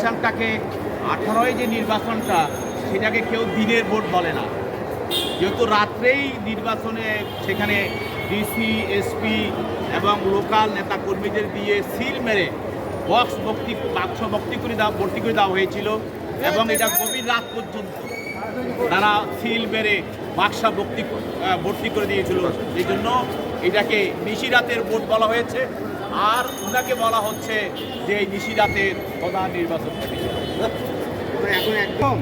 প্রতিষ্ঠানটাকে 18-ই যে নির্বাচনটা সেটাকে কেউ দিনের ভোট বলে না, যেহেতু রাত্রেই নির্বাচনে সেখানে ডিসি এসপি এবং লোকাল নেতাকর্মীদের দিয়ে সিল মেরে বাক্স ভর্তি করে দেওয়া হয়েছিল এবং এটা গভীর রাত পর্যন্ত তারা সিল মেরে বাক্সা ভর্তি করে দিয়েছিল। এই জন্য এটাকে নিশিরাতের ভোট বলা হয়েছে, আর ওনাকে বলা হচ্ছে যে এই নিশিরাতের প্রধান নির্বাচন কমিশন। এখন একদম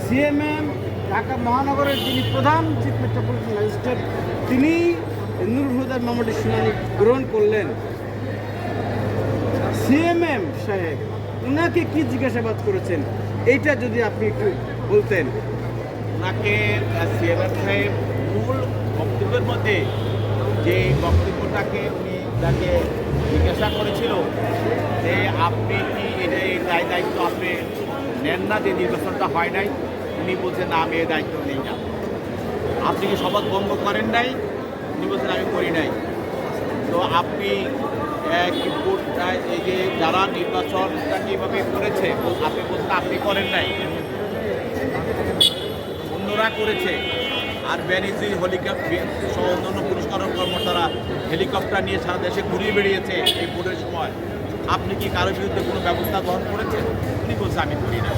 সিএমএম ঢাকা মহানগরের যিনি প্রধান চিফ মেট্রোপলিটন ম্যাজিস্ট্রেট তিনি নুরুল হুদার মামলাটির শুনানি গ্রহণ করলেন। সিএমএম সাহেব ওনাকে কি জিজ্ঞাসাবাদ করেছেন এইটা যদি আপনি একটু বলতেন। ওনাকে সিএমএম সাহেব মূল বক্তব্যের মধ্যে যে বক্তব্যটাকে উনি তাকে জিজ্ঞাসা করেছিল যে আপনি কি এই দায়িত্ব আপনি নেন না, যে নির্বাচনটা হয় নাই। উনি বলছেন না, আমি এই দায়িত্ব নেই না। আপনি কি শপথ ভঙ্গ করেন নাই? উনি বলছেন আমি করি নাই। তো আপনি এই যে যারা নির্বাচনটা কীভাবে করেছে আপনি বলছেন আপনি করেন নাই, অন্যরা করেছে। আর ব্যানিজি হেলিকপ্টার সহ অন্যান্য পুরস্কার কর্মচারীরা হেলিকপ্টার নিয়ে সারা দেশে ঘুরিয়ে বেরিয়েছে এই ভোটের সময়। আপনি কি কারোর বিরুদ্ধে কোনো ব্যবস্থা গ্রহণ করেছেন? উনি বলছেন আমি করি না।